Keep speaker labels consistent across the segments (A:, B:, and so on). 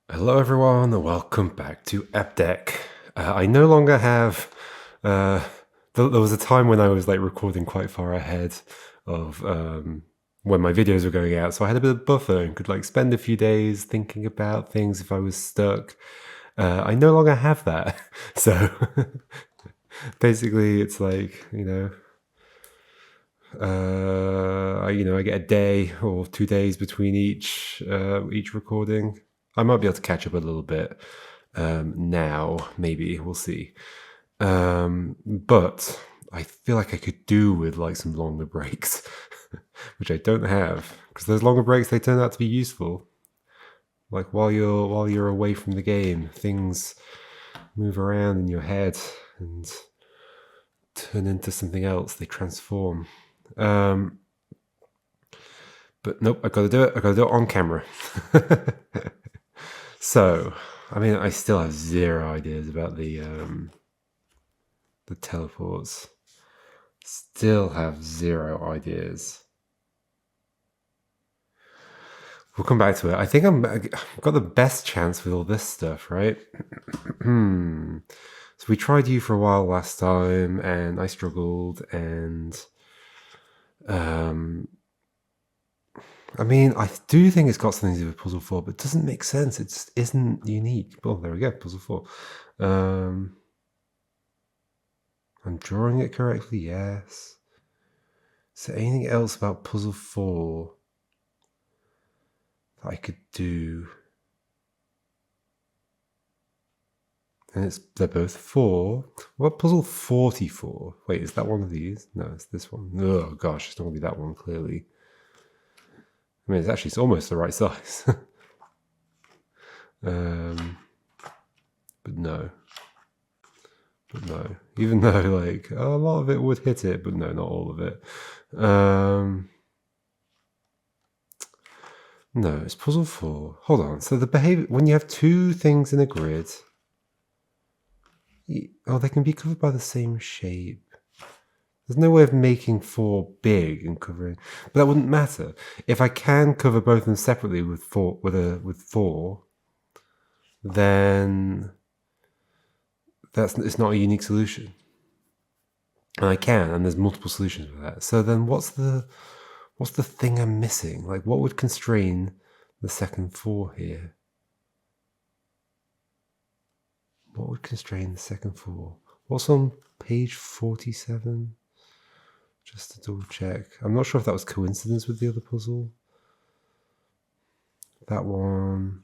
A: Hello everyone and welcome back to Abdec. I no longer have, there was a time when I was like recording quite far ahead of when my videos were going out, so I had a bit of buffer and could like spend a few days thinking about things if I was stuck. I no longer have that, so basically it's like, I get a day or 2 days between each recording. I might be able to catch up a little bit now, maybe we'll see. But I feel like I could do with like some longer breaks, which I don't have because those longer breaks they turn out to be useful. Like while you're away from the game, things move around in your head and turn into something else. They transform. But nope, I gotta do it. I gotta do it on camera. So, I mean, I still have zero ideas about the teleports. Still have zero ideas. We'll come back to it. I think I've got the best chance with all this stuff, right? So we tried you for a while last time, and I struggled, and I mean, I do think it's got something to do with Puzzle 4, but it doesn't make sense. It just isn't unique. Oh, there we go, Puzzle 4. I'm drawing it correctly, yes. Is there anything else about Puzzle 4 that I could do? And they're both 4. What Puzzle 44? Wait, is that one of these? No, it's this one. Oh gosh, it's not gonna be that one, clearly. I mean, it's almost the right size. But no. Even though like a lot of it would hit it, but no, not all of it. No, it's Puzzle 4. Hold on. So the behavior, when you have two things in a grid, they can be covered by the same shape. There's no way of making 4 big and covering, but that wouldn't matter. If I can cover both of them separately with 4, then it's not a unique solution. And I can, and there's multiple solutions for that. So then what's the thing I'm missing? Like, what would constrain the second 4 here? What would constrain the second 4? What's on page 47? Just to double check. I'm not sure if that was coincidence with the other puzzle. That one.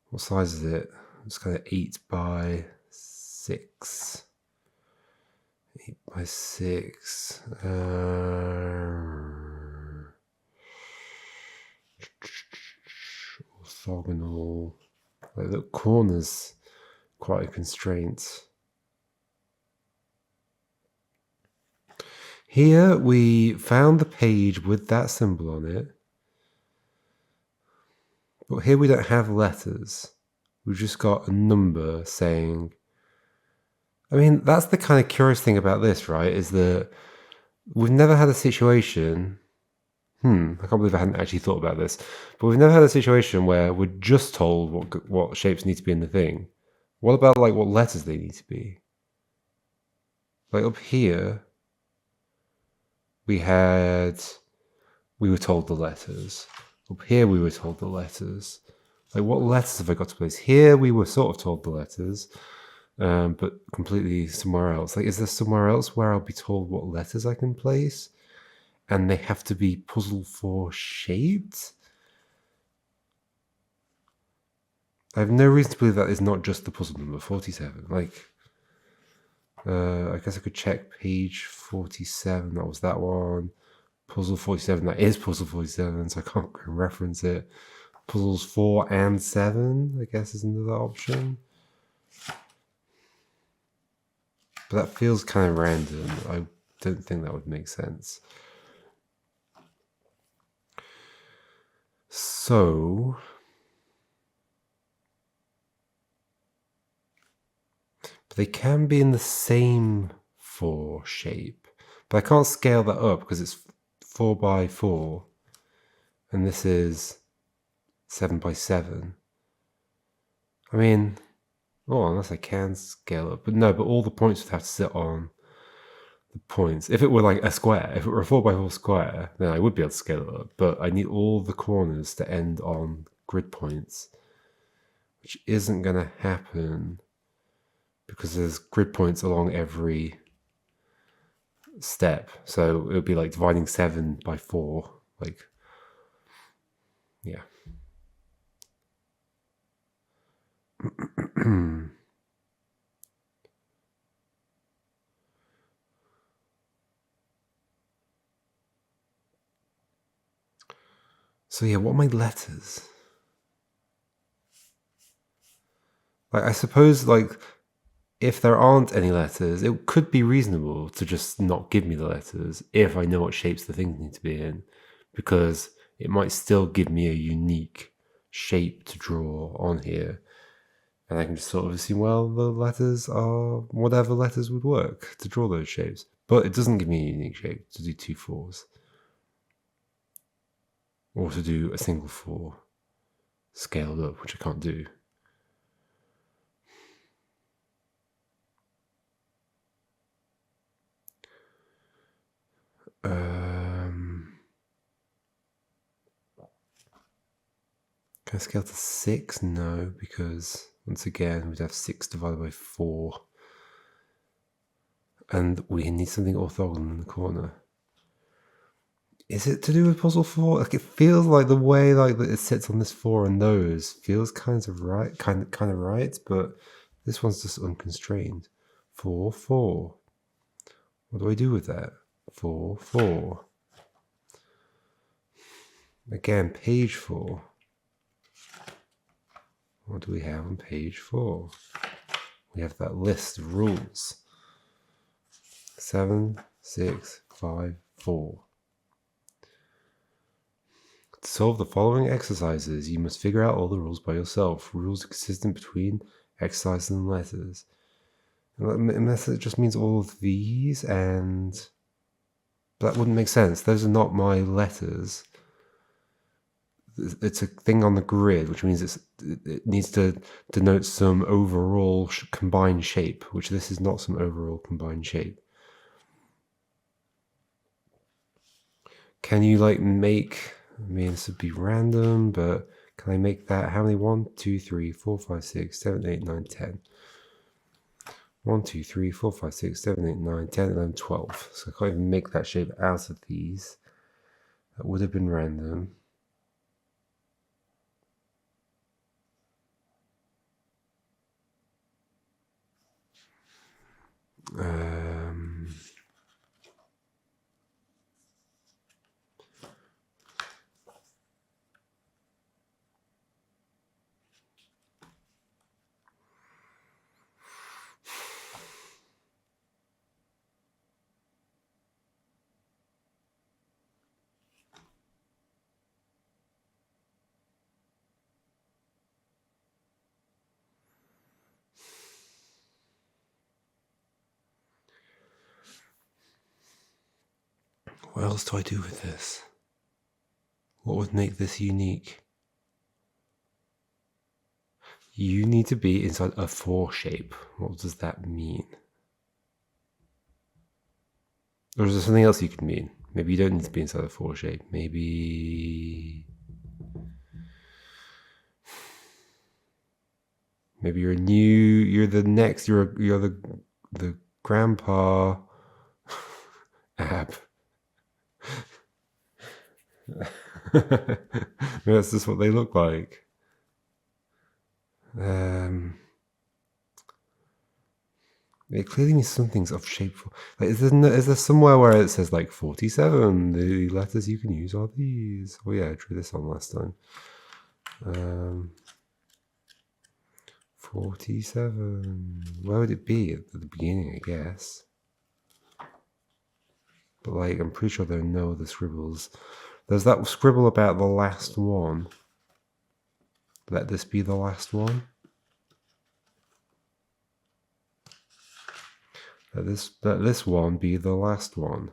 A: What size is it? It's kind of 8 by 6. 8 by 6. Orthogonal. Like the corners, quite a constraint. Here we found the page with that symbol on it. But here we don't have letters. We've just got a number saying... I mean, that's the kind of curious thing about this, right? Is that we've never had a situation... I can't believe I hadn't actually thought about this. But we've never had a situation where we're just told what shapes need to be in the thing. What about like what letters they need to be? Like up here... we were told the letters. Up here we were told the letters. Like what letters have I got to place? Here we were sort of told the letters, but completely somewhere else. Like is there somewhere else where I'll be told what letters I can place? And they have to be Puzzle 4 shaped? I have no reason to believe that is not just the puzzle number 47. Like, I guess I could check page 47. That was that one. Puzzle 47. That is Puzzle 47, so I can't reference it. Puzzles 4 and 7, I guess, is another option. But that feels kind of random. I don't think that would make sense. So... they can be in the same 4 shape, but I can't scale that up because it's 4 by 4, and this is 7 by 7. I mean, oh, unless I can scale up. But no, but all the points would have to sit on the points. If it were like a square, if it were a 4 by 4 square, then I would be able to scale it up. But I need all the corners to end on grid points, which isn't going to happen because there's grid points along every step. So it would be like dividing 7 by 4. Like, yeah. So yeah, what are my letters? Like, I suppose, like, if there aren't any letters, it could be reasonable to just not give me the letters if I know what shapes the things need to be in, because it might still give me a unique shape to draw on here. And I can just sort of assume, well, the letters are whatever letters would work to draw those shapes. But it doesn't give me a unique shape to do 2 4s. Or to do a single 4 scaled up, which I can't do. Can I scale to 6? No, because once again, we'd have 6 divided by 4. And we need something orthogonal in the corner. Is it to do with puzzle 4? Like, it feels like the way like that it sits on this 4 and those feels kind of right, kind of right, but this one's just unconstrained. 4 4. What do I do with that? 4 4. Again, page 4. What do we have on page 4? We have that list of rules. 7 6 5 4. To solve the following exercises, you must figure out all the rules by yourself. Rules consistent between exercises and letters. Unless it just means all of these, and that wouldn't make sense. Those are not my letters. It's a thing on the grid, which means it needs to denote some overall combined shape, which this is not some overall combined shape. Can you like make... I mean, this would be random, but can I make that? How many? 1, 2, 3, 4, 5, 6, 7, 8, 9, 10. 1, 2, 3, 4, 5, 6, 7, 8, 9, 10, 11, 12. So I can't even make that shape out of these. That would have been random. What else do I do with this? What would make this unique? You need to be inside a 4 shape. What does that mean? Or is there something else you could mean? Maybe you don't need to be inside a 4 shape. Maybe you're the grandpa app. Maybe that's just what they look like. It clearly means something's of shape. Like, is there somewhere where it says like 47? The letters you can use are these. Oh yeah, I drew this on last time. 47. Where would it be? At the beginning, I guess. But like, I'm pretty sure there are no other scribbles. There's that scribble about the last one. Let this be the last one. Let this one be the last one.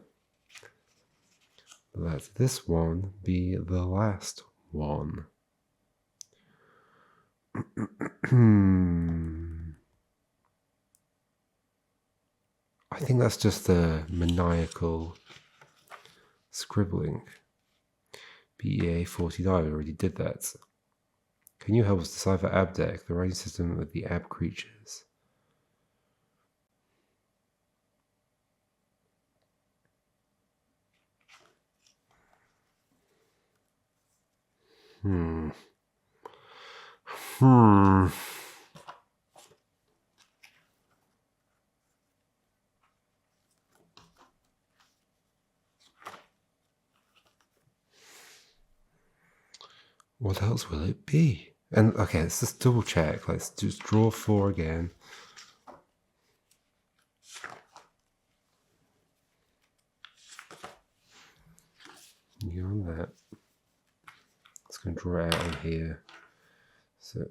A: Let this one be the last one. I think that's just a maniacal scribbling. BEA 49 already did that. Can you help us decipher Abdec, the writing system of the ab creatures? What else will it be? And okay, let's just double check. Let's just draw 4 again. You on that. It's going to draw it out on here. So,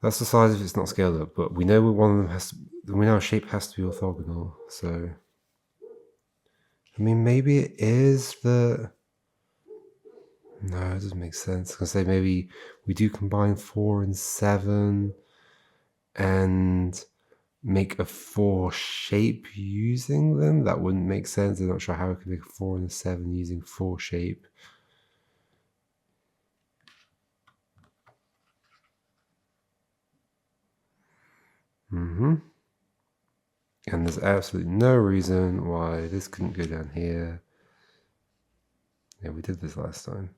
A: that's the size if it's not scaled up, but we know one of them has to, we know a shape has to be orthogonal, so I mean maybe it is the, no, it doesn't make sense. I was gonna say maybe we do combine 4 and 7 and make a 4 shape using them. That wouldn't make sense. I'm not sure how I could make a 4 and a 7 using 4 shape. And there's absolutely no reason why this couldn't go down here. Yeah, we did this last time.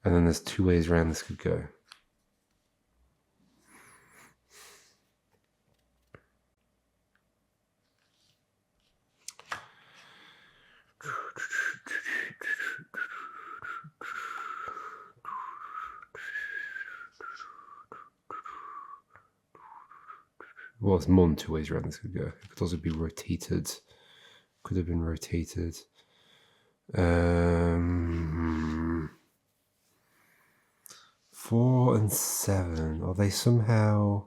A: And then there's 2 ways around this could go. Well, it's more than 2 ways around this could go. It could also be rotated. Could have been rotated. 4 and 7. Are they somehow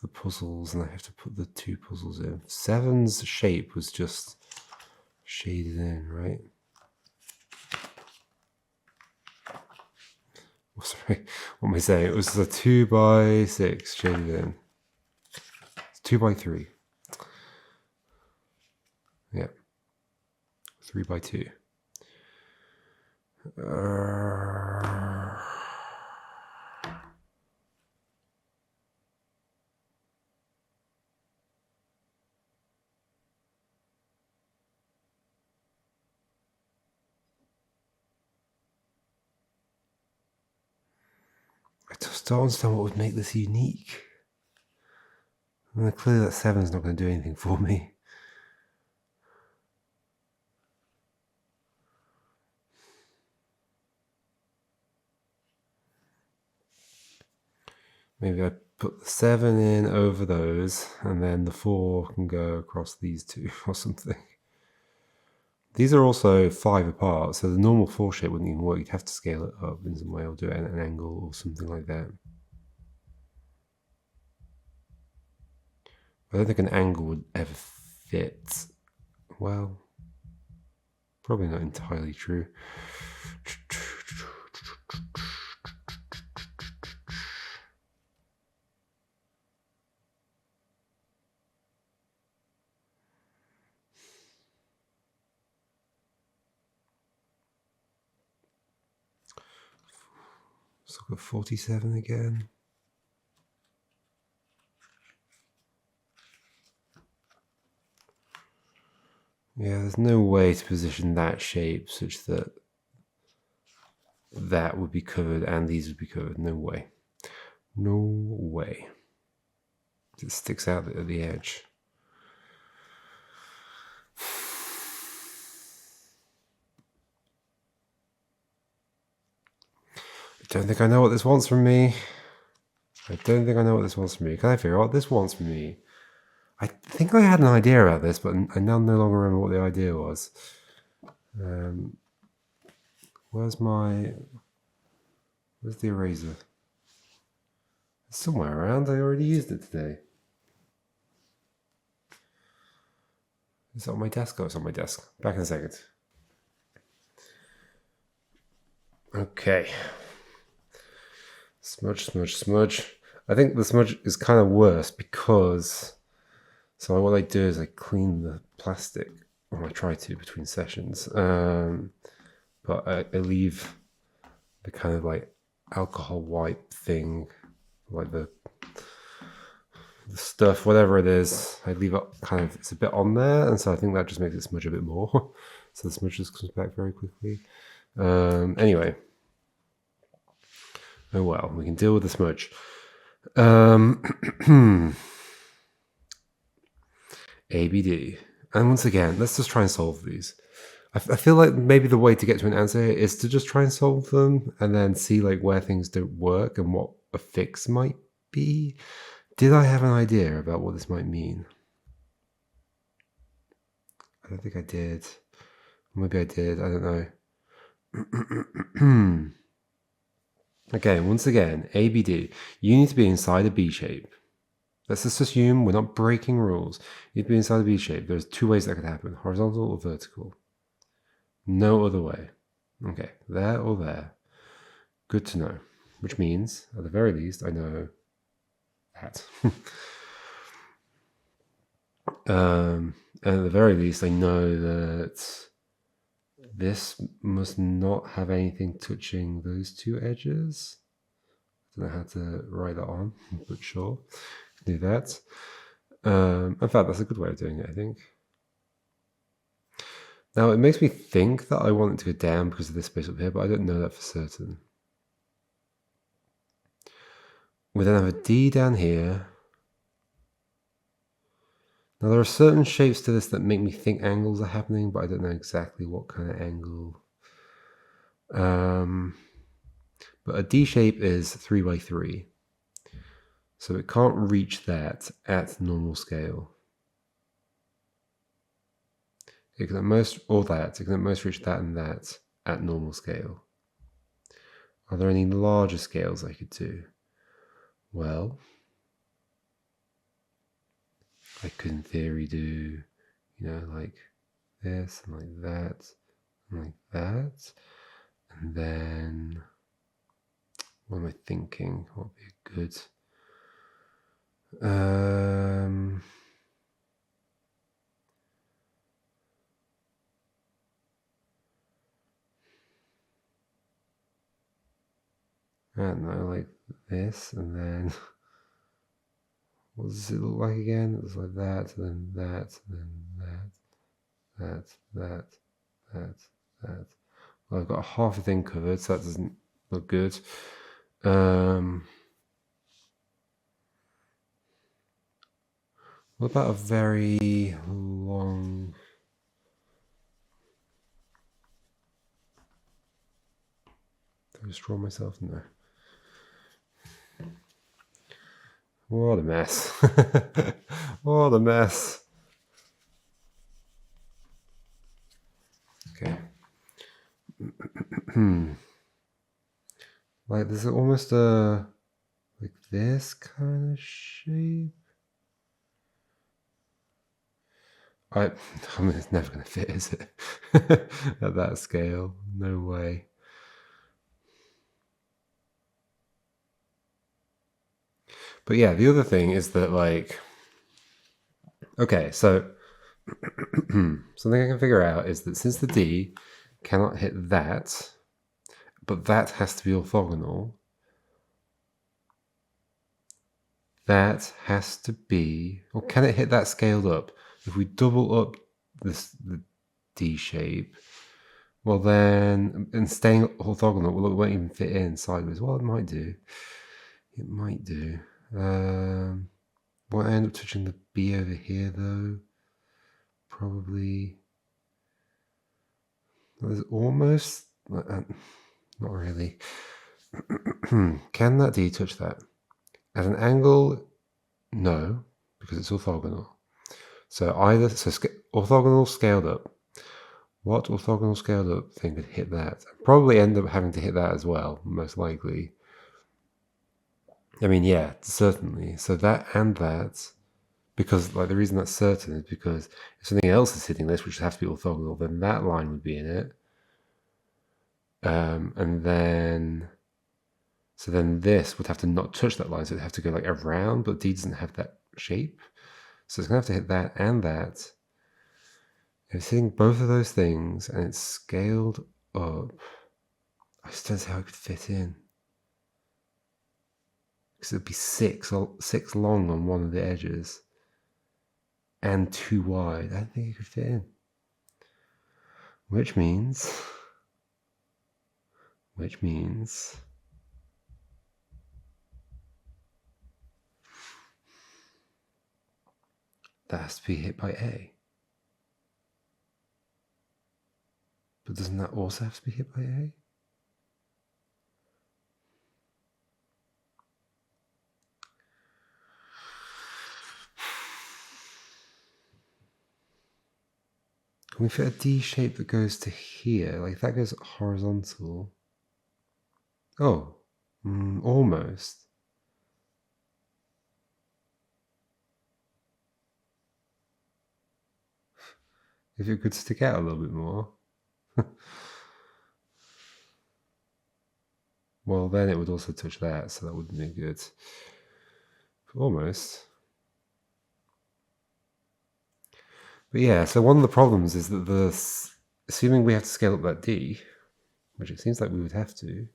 A: the puzzles? And I have to put the 2 puzzles in. 7's shape was just shaded in, right? Oh, sorry, what am I saying? It was the 2 by 6 shaded in. 2 by 3. Yeah. 3 by 2. I just don't understand what would make this unique. I mean, clearly that 7 is not going to do anything for me. Maybe I put the 7 in over those, and then the 4 can go across these 2 or something. These are also 5 apart, so the normal 4 shape wouldn't even work. You'd have to scale it up in some way or do it at an angle or something like that. I don't think an angle would ever fit. Well, probably not entirely true. Let's look at 47 again. Yeah, there's no way to position that shape such that that would be covered and these would be covered. No way. No way. It sticks out at the edge. I don't think I know what this wants from me. I don't think I know what this wants from me. Can I figure out what this wants from me? I think I had an idea about this, but I now no longer remember what the idea was. Where's my Where's the eraser? It's somewhere around. I already used it today. Is it on my desk? Oh, it's on my desk. Back in a second. Okay. Smudge, smudge, smudge. I think the smudge is kind of worse because... So what I do is I clean the plastic, or I try to between sessions, but I leave the kind of like alcohol wipe thing, like the stuff, whatever it is, I leave it kind of, it's a bit on there, and so I think that just makes it smudge a bit more. So the smudge just comes back very quickly. Anyway. Oh well, we can deal with the smudge. ABD. And once again, let's just try and solve these. I feel like maybe the way to get to an answer is to just try and solve them and then see like where things don't work and what a fix might be. Did I have an idea about what this might mean? I don't think I did. Maybe I did. I don't know. Okay, once again, ABD. You need to be inside a B shape. Let's just assume we're not breaking rules. You need to be inside a B shape. There's two ways that could happen, horizontal or vertical. No other way. Okay, there or there. Good to know. Which means, at the very least, I know that. And at the very least, I know that this must not have anything touching those two edges. I don't know how to write that on, but sure, do that. In fact, that's a good way of doing it, I think. Now, it makes me think that I want it to go down because of this space up here, but I don't know that for certain. We then have a D down here. Now, there are certain shapes to this that make me think angles are happening, but I don't know exactly what kind of angle. But a D shape is 3 by 3. So it can't reach that at normal scale. It can at most, or that, it can at most reach that and that at normal scale. Are there any larger scales I could do? Well, I could in theory do, like this and like that and like that. And then, what am I thinking? What would be good? I don't know, like this, and then what does it look like again? It's like that, and then that, and then that. Well, I've got half a thing covered, so that doesn't look good. What about a very long... Did I just draw myself? No. What a mess. What a mess. Okay. Like there's almost a like this kind of shape. I mean, it's never going to fit, is it? At that scale, no way. But yeah, the other thing is that like, okay, so something I can figure out is that since the D cannot hit that, but that has to be orthogonal, that has to be, or can it hit that scaled up? If we double up the D shape, well then, and staying orthogonal, well, it won't even fit in sideways. Well, it might do. It might do. Won't I end up touching the B over here though? Probably. There's almost, not really. Can that D touch that? At an angle, no, because it's orthogonal. So orthogonal scaled up. What orthogonal scaled up thing could hit that? I'd probably end up having to hit that as well, most likely. I mean, yeah, certainly. So that and that, because like the reason that's certain is because if something else is hitting this, which would have to be orthogonal, then that line would be in it. And then, so then this would have to not touch that line, so it'd have to go like around, but D doesn't have that shape. So it's gonna have to hit that and that. If it's hitting both of those things and it's scaled up, I just don't see how it could fit in. Because it'd be six long on one of the edges and 2 wide. I don't think it could fit in. Which means that has to be hit by A. But doesn't that also have to be hit by A? Can we fit a D shape that goes to here? Like that goes horizontal. Oh, almost. If it could stick out a little bit more. Well, then it would also touch that, so that wouldn't be good. Almost. But yeah, so one of the problems is that assuming we have to scale up that D, which it seems like we would have to,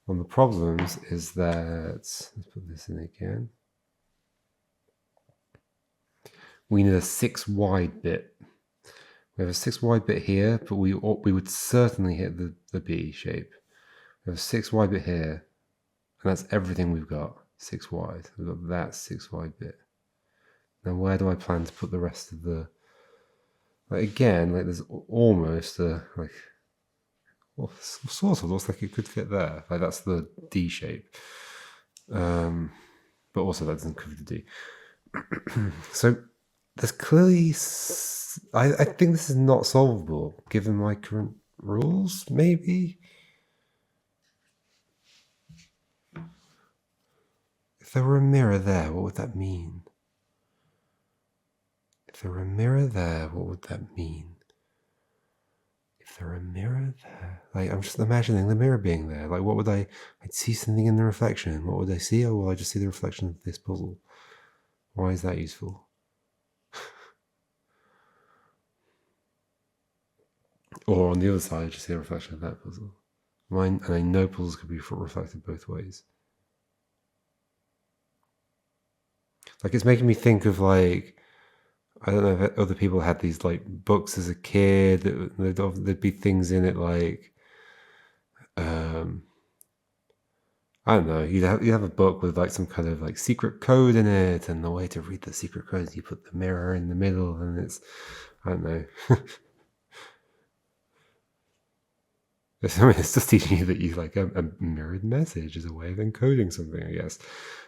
A: one of the problems is that, let's put this in again, we need a 6 wide bit. We have a 6 wide bit here, but we would certainly hit the B shape. We have a 6 wide bit here, and that's everything we've got, 6 wide. We've got that 6 wide bit. Now where do I plan to put the rest of the, like again, like there's almost a, like, well, sort of looks like it could fit there. Like that's the D shape. But also that doesn't cover the D. So there's clearly, I think this is not solvable given my current rules, maybe. If there were a mirror there, what would that mean? If there were a mirror there, what would that mean? If there were a mirror there, like I'm just imagining the mirror being there. Like what would I'd see something in the reflection. What would I see? Oh, well, I just see the reflection of this puzzle. Why is that useful? Or on the other side, I just see a reflection of that puzzle. Mine, and I know puzzles could be reflected both ways. Like it's making me think of like, I don't know if other people had these like books as a kid. There'd be things in it like, I don't know. You'd have a book with like some kind of like secret code in it, and the way to read the secret code is you put the mirror in the middle, and it's, I don't know. I mean, it's just teaching you that you like a mirrored message is a way of encoding something, I guess.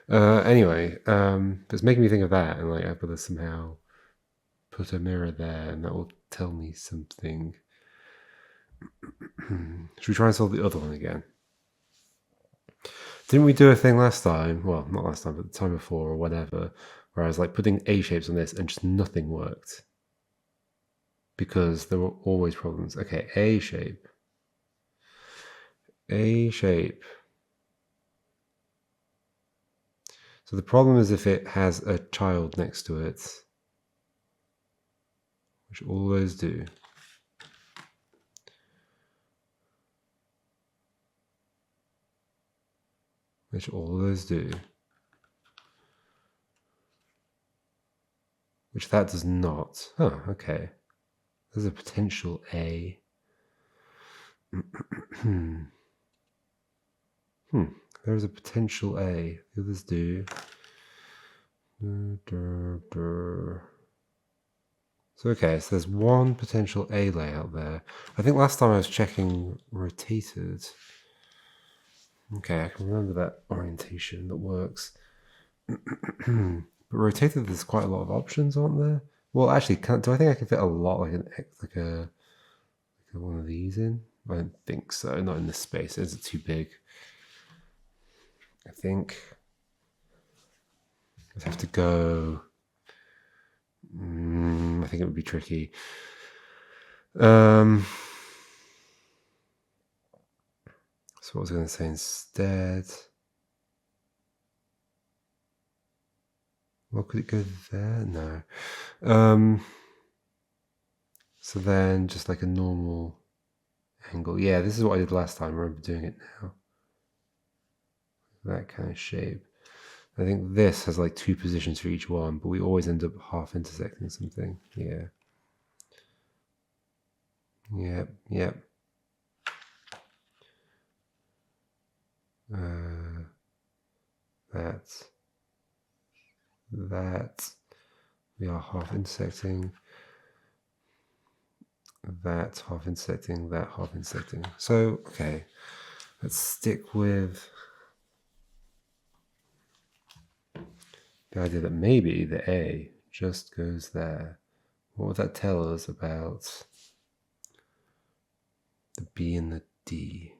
A: Anyway, it's making me think of that, and like I've got to somehow put a mirror there, and that will tell me something. Should we try and solve the other one again? Didn't we do a thing last time? Well, not last time, but the time before or whatever, where I was like putting A shapes on this and just nothing worked because there were always problems. Okay, A shape. A shape. So the problem is if it has a child next to it, which all those do. Which all those do. Which that does not. Oh, okay. There's a potential A. There's a potential A. The others do. So okay, so there's one potential A layout there. I think last time I was checking rotated. Okay, I can remember that orientation that works. But rotated, there's quite a lot of options, aren't there? Well, actually, do I think I can fit a lot like a get one of these in. I don't think so. Not in this space. Is it too big? I think I'd have to go. I think it would be tricky. So what was I going to say instead? Well, could it go there? No. So then just like a normal angle. Yeah, this is what I did last time. I remember doing it now. That kind of shape. I think this has like 2 positions for each one, but we always end up half intersecting something. Yeah. Yep. That. We are half intersecting. That half intersecting. That half intersecting. So, okay. Let's stick with the idea that maybe the A just goes there. What would that tell us about the B and the D?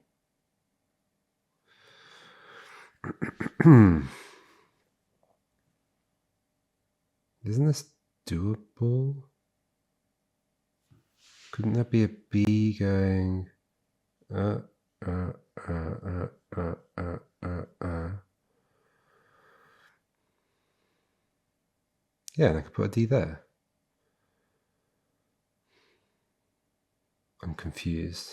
A: Isn't this doable? Couldn't that be a B going Yeah, and I could put a D there. I'm confused.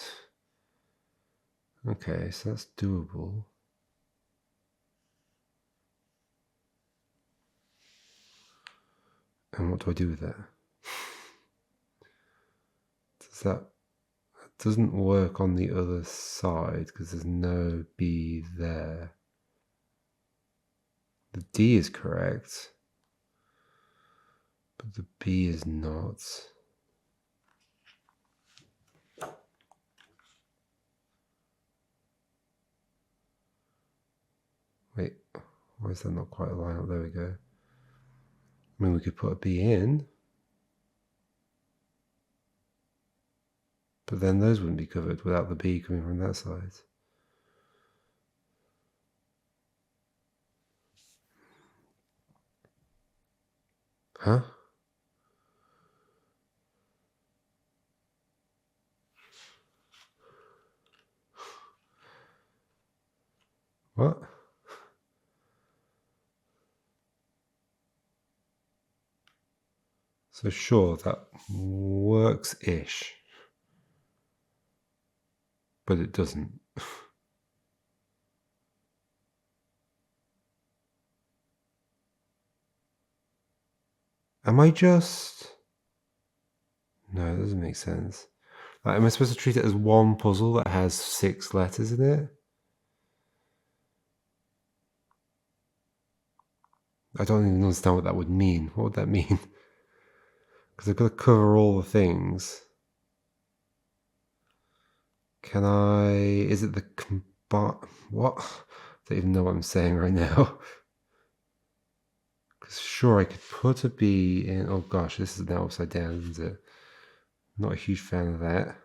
A: Okay, so that's doable. And what do I do with that? That doesn't work on the other side because there's no B there. The D is correct, but the B is not. Wait, why is that not quite aligned up? There we go. I mean, we could put a B in, but then those wouldn't be covered without the B coming from that side. Huh? What? So sure, that works-ish, but it doesn't. Am I just... No, it doesn't make sense. Like, am I supposed to treat it as one puzzle that has 6 letters in it? I don't even understand what that would mean. What would that mean? Because I've got to cover all the things. Can I... Is it the... What? I don't even know what I'm saying right now. Because sure, I could put a B in... Oh gosh, this is now upside down, isn't it? Not a huge fan of that.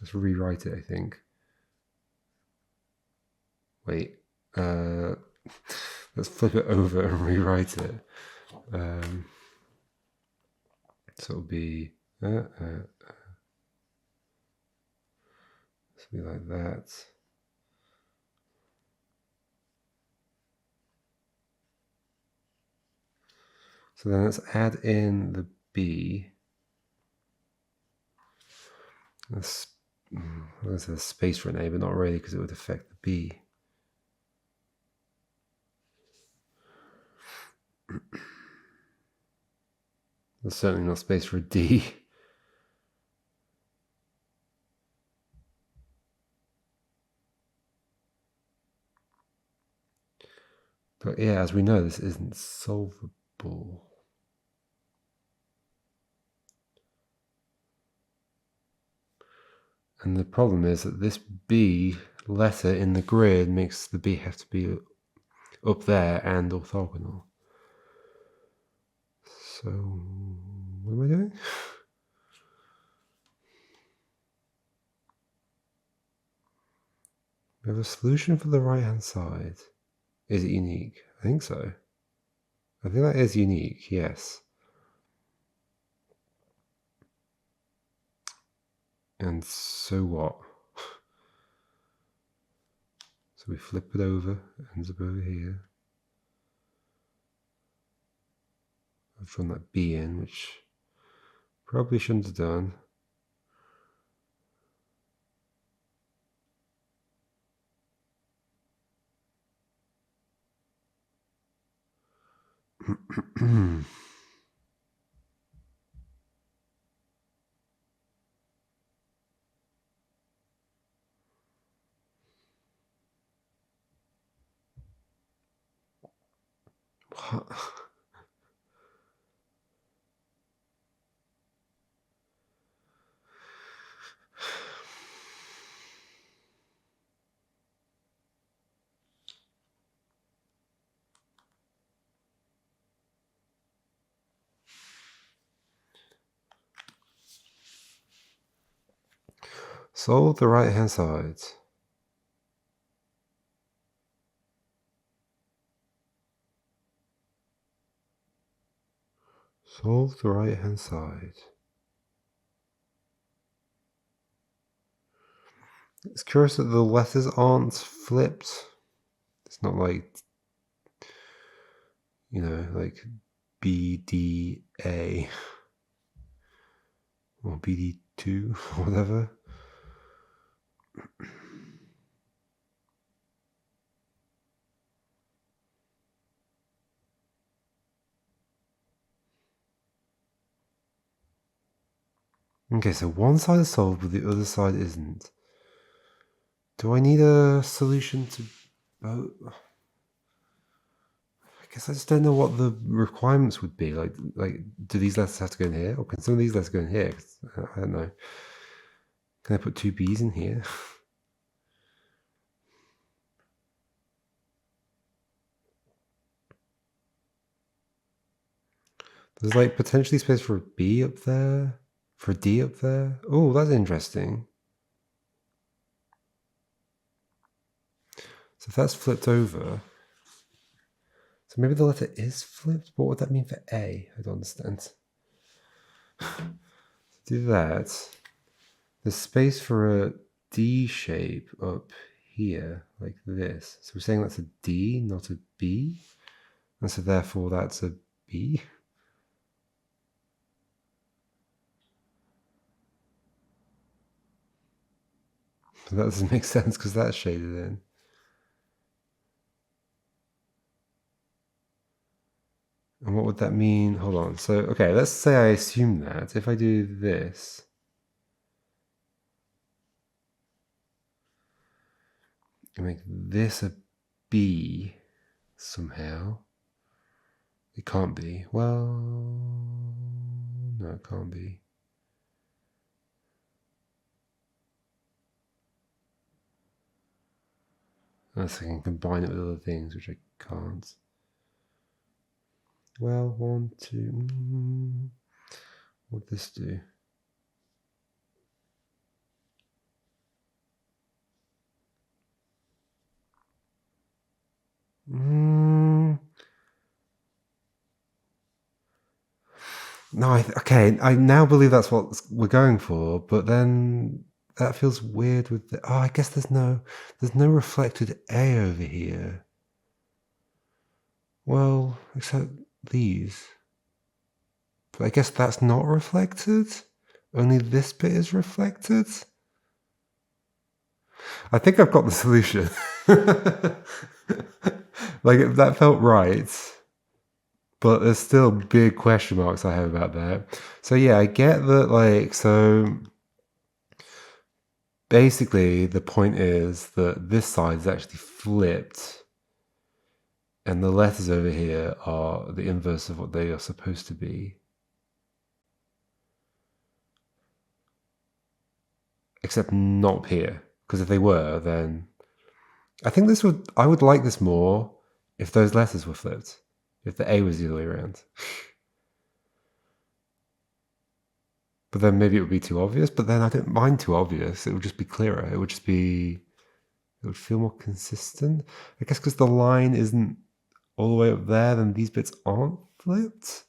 A: Let's rewrite it, I think. Wait. Let's flip it over and rewrite it. So it'll be... It'll be like that. So then let's add in the B. There's a space for an A, but not really because it would affect the B. There's certainly no space for a D. But yeah, as we know, this isn't solvable. And the problem is that this B letter in the grid makes the B have to be up there and orthogonal. So, what am I doing? We have a solution for the right-hand side. Is it unique? I think so. I think that is unique, yes. And so what? So we flip it over, it ends up over here. I've drawn that B in, which probably shouldn't have done. What? Solve the right-hand side. Solve the right-hand side. It's curious that the letters aren't flipped. It's not like, you know, like BDA or BD2 or whatever. Okay, so one side is solved, but the other side isn't. Do I need a solution to both? I guess I just don't know what the requirements would be. Like, do these letters have to go in here, or can some of these letters go in here? I don't know. Can I put two B's in here? There's like potentially space for a B up there, for a D up there. Oh, that's interesting. So if that's flipped over, so maybe the letter is flipped. What would that mean for A? I don't understand. To do that, there's space for a D shape up here, like this. So we're saying that's a D, not a B. And so therefore that's a B. But that doesn't make sense because that's shaded in. And what would that mean? Hold on. So, okay, let's say I assume that if I do this, and make this a B somehow, it can't be. Well, no, it can't be. Unless I can combine it with other things, which I can't. Well, 1, 2. What would this do? No, okay, I now believe that's what we're going for, but then that feels weird with the, I guess there's no reflected A over here. Well, except these. But I guess that's not reflected. Only this bit is reflected. I think I've got the solution. Like, that felt right. But there's still big question marks I have about that. So yeah, I get that, like, so basically the point is that this side is actually flipped and the letters over here are the inverse of what they are supposed to be. Except not here. Because if they were, then I think I would like this more if those letters were flipped. If the A was the other way around. But then maybe it would be too obvious. But then I don't mind too obvious. It would just be clearer. It would just be it would feel more consistent. I guess because the line isn't all the way up there, then these bits aren't flipped.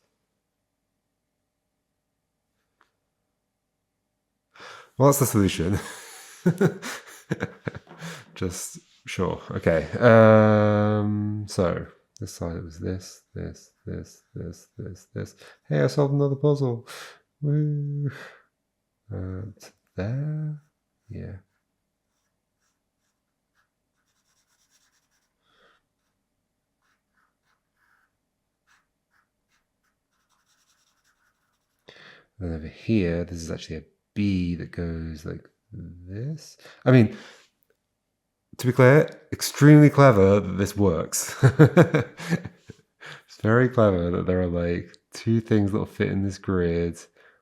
A: Well, that's the solution. Just sure. Okay. So this side it was this. Hey, I solved another puzzle. Woo. To there. Yeah. And over here, this is actually a B that goes like this. I mean, to be clear, extremely clever that this works. It's very clever that there are like two things that will fit in this grid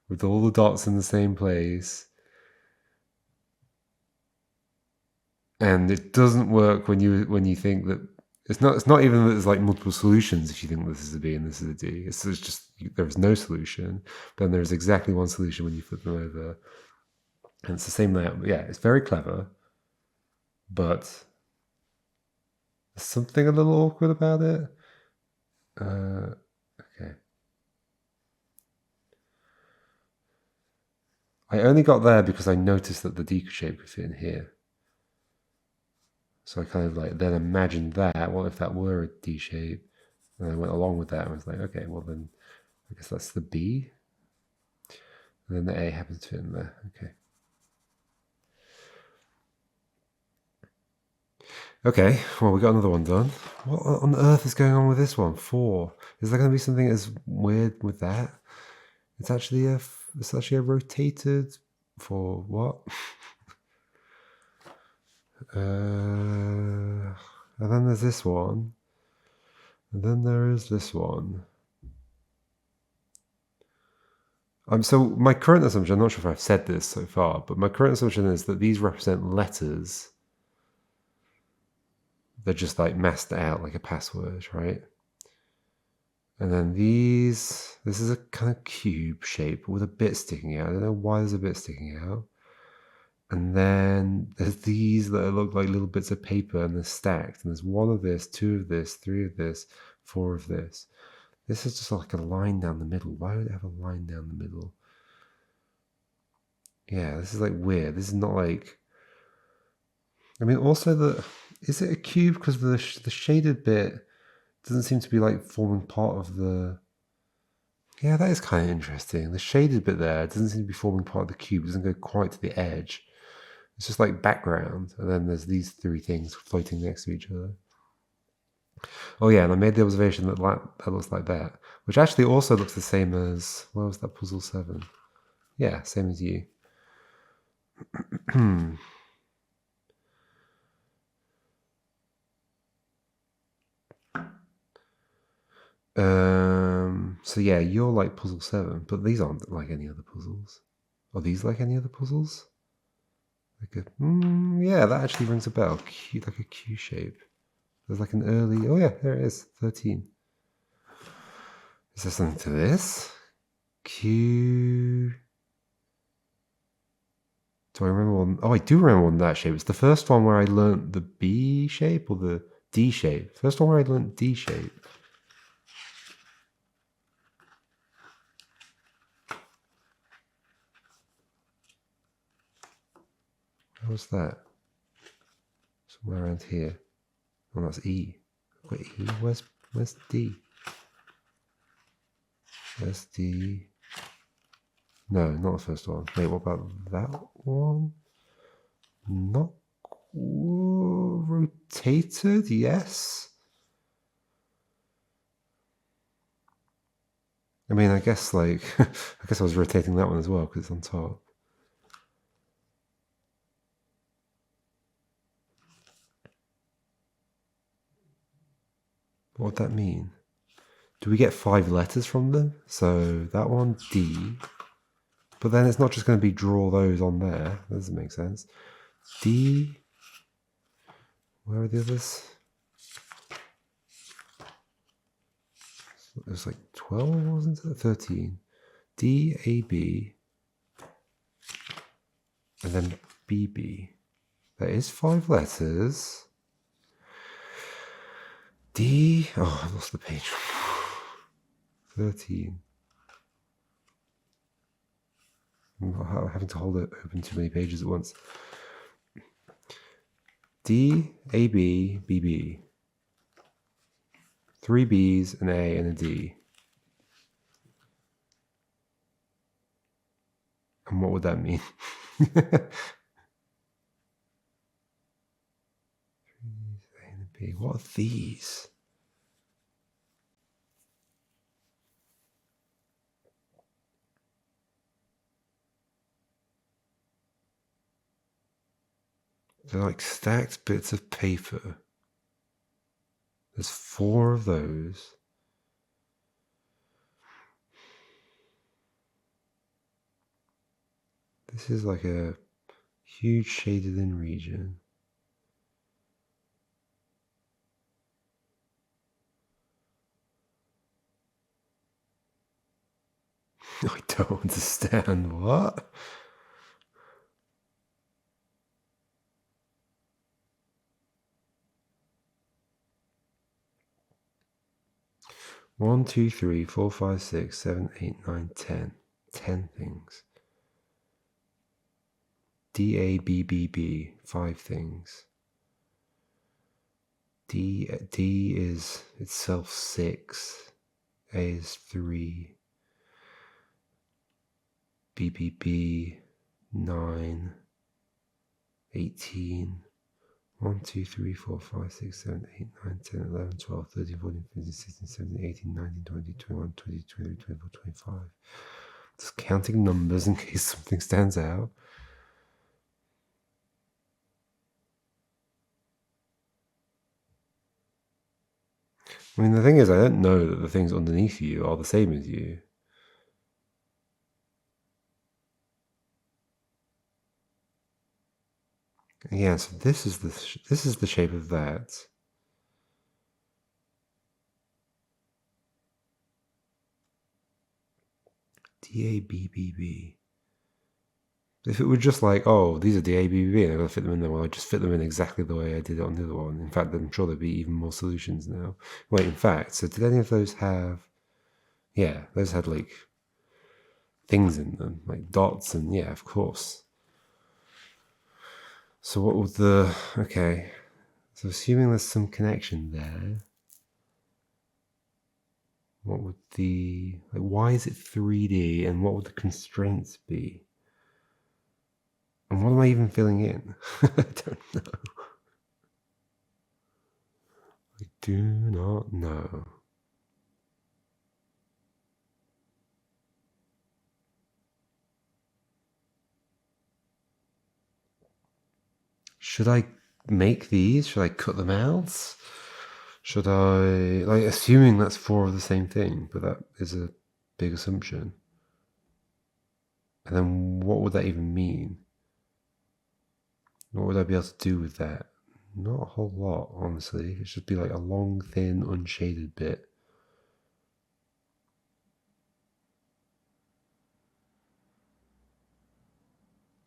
A: with all the dots in the same place. And it doesn't work when you think that it's not even that there's like multiple solutions if you think this is a B and this is a D. It's just there is no solution. Then there's exactly one solution when you flip them over. And it's the same layout. Yeah, it's very clever. But there's something a little awkward about it. Okay. I only got there because I noticed that the D shape could fit in here. So I kind of like then imagined that. What if that were a D shape? And I went along with that and was like, okay, well then I guess that's the B. And then the A happens to fit in there. Okay. Okay, well, we got another one done. What on earth is going on with this one? 4. Is there going to be something as weird with that? It's actually a rotated for what? And then there's this one. And then there is this one. So my current assumption, I'm not sure if I've said this so far, but my current assumption is that these represent letters. They're just like masked out like a password, right? And then this is a kind of cube shape with a bit sticking out. I don't know why there's a bit sticking out. And then there's these that look like little bits of paper and they're stacked. And there's 1 of this, 2 of this, 3 of this, 4 of this. This is just like a line down the middle. Why would it have a line down the middle? Yeah, this is like weird. This is not like... I mean, also is it a cube? Because the shaded bit doesn't seem to be like forming part of the... Yeah, that is kind of interesting. The shaded bit there doesn't seem to be forming part of the cube. It doesn't go quite to the edge. It's just like background. And then there's these 3 things floating next to each other. Oh yeah, and I made the observation that that looks like that. Which actually also looks the same as... Where was that puzzle 7? Yeah, same as you. So yeah, you're like puzzle 7, but these aren't like any other puzzles. Are these like any other puzzles? Like yeah, that actually rings a bell. Q, like a Q shape. There's like an early... Oh yeah, there it is. 13. Is there something to this? Q... Do I remember one? Oh, I do remember one that shape. It's the first one where I learnt the B shape or the D shape. First one where I learnt D shape. Where was that? Somewhere around here. Oh, that's E. Wait, E? Where's D? Where's D? No, not the first one. Wait, what about that one? Not rotated, yes. I mean, I guess like, I guess I was rotating that one as well because it's on top. What would that mean? Do we get 5 letters from them? So that one, D. But then it's not just going to be draw those on there. That doesn't make sense. D. Where are the others? It was like 12, wasn't it? 13. D, A, B. And then B, B. That is 5 letters. D. Oh, I lost the page. 13. I'm having to hold it open too many pages at once. D, A, B, B, B. 3 B's, an A, and a D. And what would that mean? A and a B. What are these? They're like stacked bits of paper. There's 4 of those. This is like a huge shaded in region. I don't understand. What? One, two, three, 4, 5, 6, 7, 8, 9, 10. 10 things. D, A, B, B, B. 5 things. D is itself 6. A is 3. B, B, B. 9. 18. 1, 2, 3, 4, 5, 6, 7, 8, 9, 10, 11, 12, 13, 14, 15, 16, 17, 18, 19, 20, 21, 22, 23, 24, 25. Just counting numbers in case something stands out. I mean, the thing is, I don't know that the things underneath you are the same as you. Yeah, so this is the shape of that. D-A-B-B-B. If it were just like, oh, these are D-A-B-B-B, and I've got to fit them in there, well, I'd just fit them in exactly the way I did it on the other one. In fact, I'm sure there'd be even more solutions now. Wait, in fact, so did any of those have... Yeah, those had, like, things in them, like dots, and yeah, of course. So what would the... Okay, so assuming there's some connection there, what would the... Like, why is it 3D, and what would the constraints be? And what am I even filling in? I don't know. I do not know. Should I make these? Should I cut them out? Should I... Like, assuming that's 4 of the same thing, but that is a big assumption. And then what would that even mean? What would I be able to do with that? Not a whole lot, honestly. It should be like a long, thin, unshaded bit.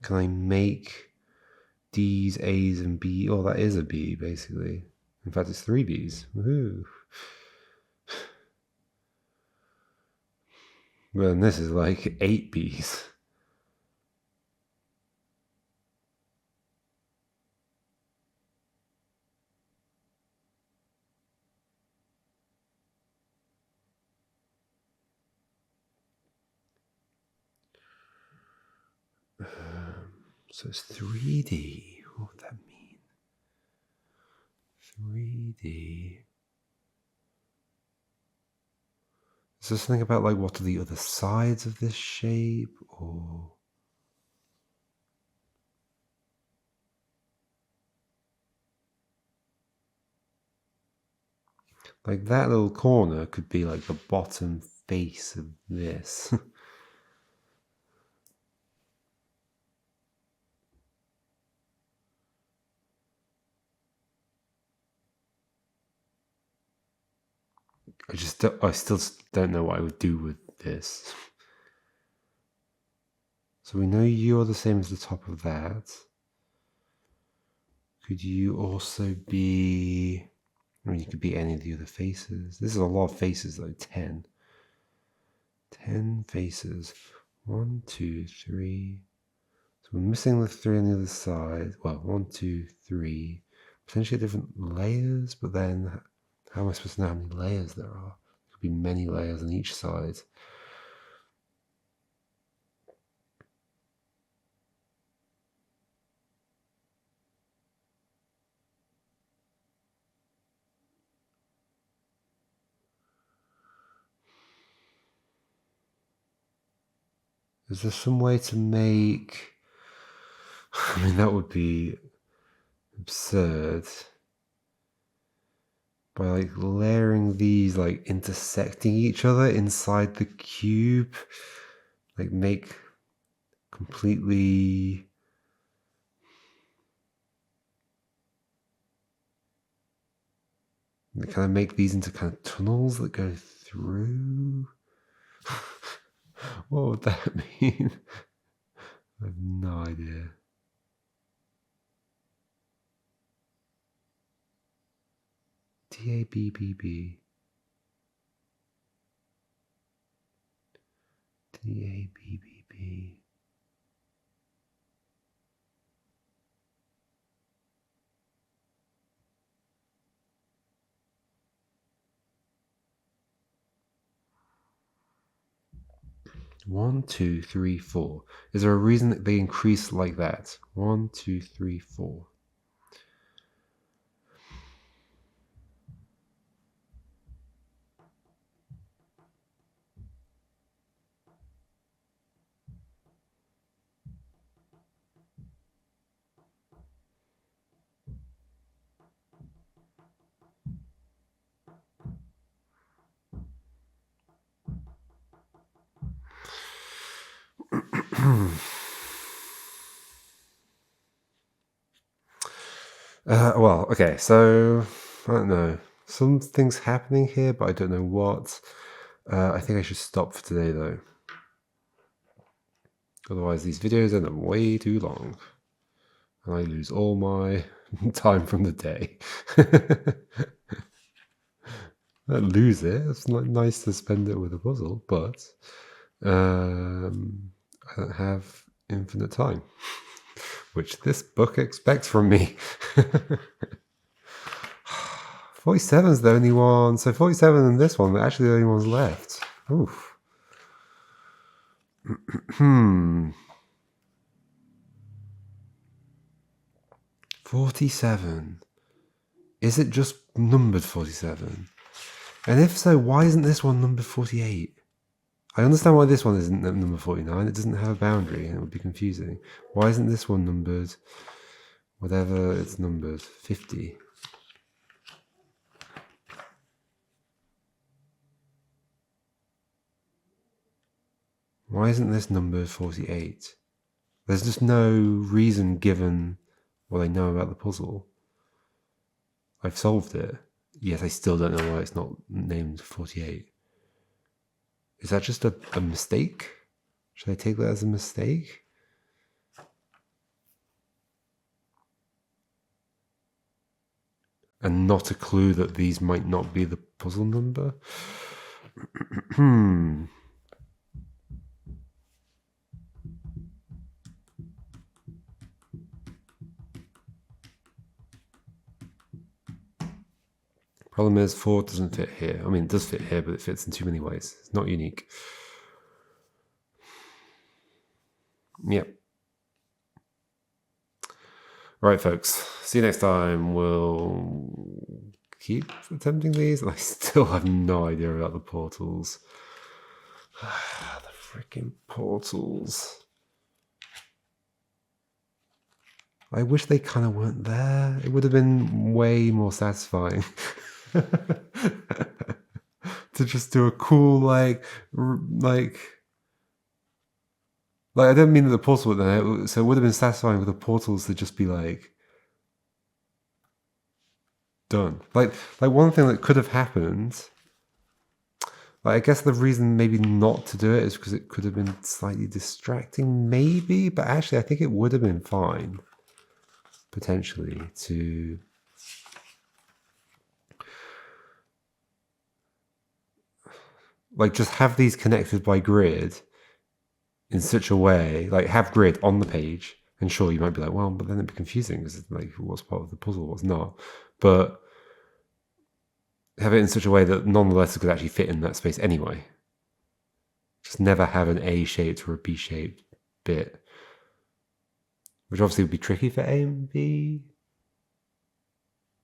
A: Can I make D's, A's, and B? Oh, that is a B, basically. In fact, it's 3 B's. Woohoo. Well, and this is like 8 B's. So it's 3D. What would that mean? 3D. Is there something about like what are the other sides of this shape, or like that little corner could be like the bottom face of this. I still don't know what I would do with this. So we know you're the same as the top of that. Could you also be... I mean, you could be any of the other faces. This is a lot of faces, though. 10. 10 faces. 1, 2, 3. So we're missing the 3 on the other side. Well, 1, 2, 3. Potentially different layers, but then how am I supposed to know how many layers there are? There could be many layers on each side. Is there some way to make... I mean, that would be absurd. By like layering these like intersecting each other inside the cube. Like make completely... kind of make these into kind of tunnels that go through. What would that mean? I have no idea. D-A-B-B-B. D-A-B-B-B. One, 2, 3, 4. Is there a reason that they increase like that? 1, 2, 3, 4. Well, okay, so I don't know. Some things happening here, but I don't know what. I think I should stop for today, though. Otherwise, these videos end up way too long. And I lose all my time from the day. I lose it. It's not nice to spend it with a puzzle, but I don't have infinite time, which this book expects from me. 47 is the only one. So 47 and this one are actually the only ones left. Oof. 47. Is it just numbered 47? And if so, why isn't this one numbered 48? I understand why this one isn't number 49. It doesn't have a boundary and it would be confusing. Why isn't this one numbered, whatever it's numbered, 50? Why isn't this numbered 48? There's just no reason given what I know about the puzzle. I've solved it, yet I still don't know why it's not named 48. Is that just a mistake? Should I take that as a mistake? And not a clue that these might not be the puzzle number? Problem is 4 doesn't fit here. I mean, it does fit here, but it fits in too many ways. It's not unique. Yep. Right, folks. See you next time. We'll keep attempting these. I still have no idea about the portals. The freaking portals. I wish they kind of weren't there. It would have been way more satisfying. To just do a cool like I don't mean that the portal were there, so it would have been satisfying for the portals to just be like done. Like one thing that could have happened, like I guess the reason maybe not to do it is because it could have been slightly distracting, maybe, but actually I think it would have been fine. potentially, to like just have these connected by grid in such a way, like have grid on the page. And sure, you might be like, well, but then it'd be confusing because it's like what's part of the puzzle, what's not. But have it in such a way that none of the letters could actually fit in that space anyway. Just never have an A-shaped or a B-shaped bit, which obviously would be tricky for A and B.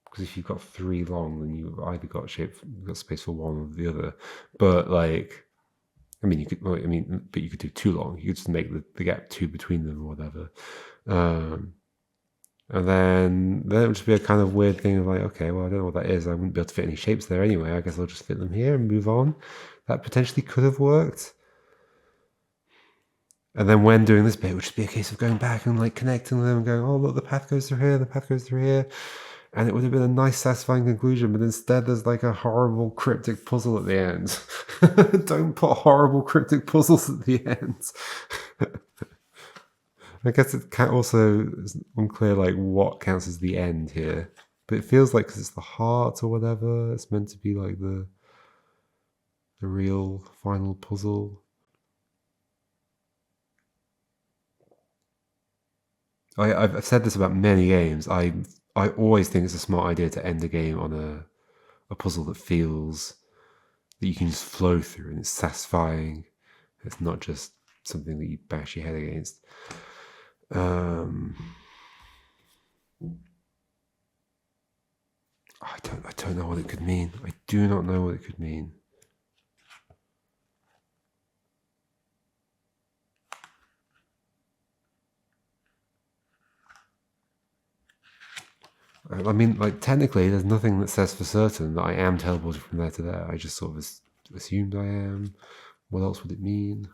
A: Because if you've got 3 long, then you've either got space for one or the other. But like, I mean, but you could do 2 long. You could just make the gap 2 between them or whatever. And then it would just be a kind of weird thing of like, okay, well, I don't know what that is. I wouldn't be able to fit any shapes there anyway. I guess I'll just fit them here and move on. That potentially could have worked. And then when doing this bit, it would just be a case of going back and like connecting them and going, oh, look, the path goes through here, the path goes through here. And it would have been a nice, satisfying conclusion. But instead, there's like a horrible cryptic puzzle at the end. Don't put horrible cryptic puzzles at the end. I guess it can also is unclear like what counts as the end here. But it feels like because it's the heart or whatever, it's meant to be like the real final puzzle. I've said this about many games. I always think it's a smart idea to end a game on a puzzle that feels that you can just flow through and it's satisfying. It's not just something that you bash your head against. I don't know what it could mean. I do not know what it could mean. I mean, like, technically, there's nothing that says for certain that I am teleported from there to there. I just sort of assumed I am. What else would it mean?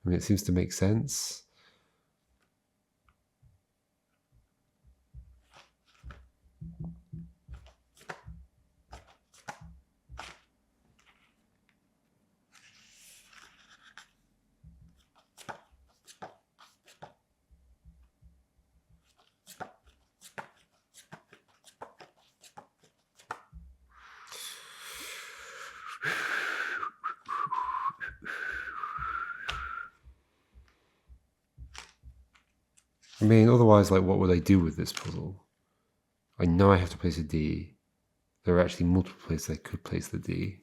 A: I mean, it seems to make sense. I mean, otherwise, like, what would I do with this puzzle? I know I have to place a D. There are actually multiple places I could place the D.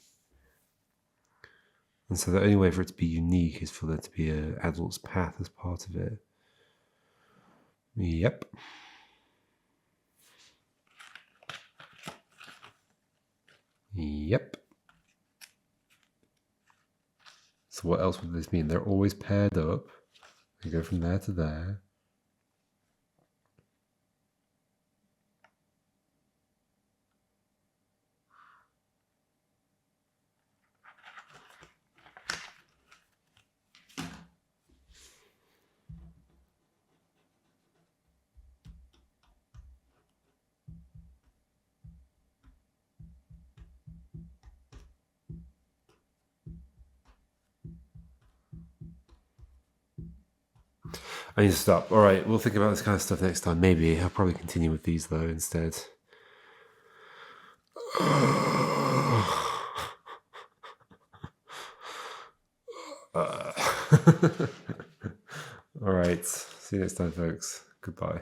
A: And so the only way for it to be unique is for there to be an adult's path as part of it. Yep. Yep. So what else would this mean? They're always paired up. They go from there to there. I need to stop. All right, we'll think about this kind of stuff next time. Maybe I'll probably continue with these though instead. All right. See you next time, folks. Goodbye.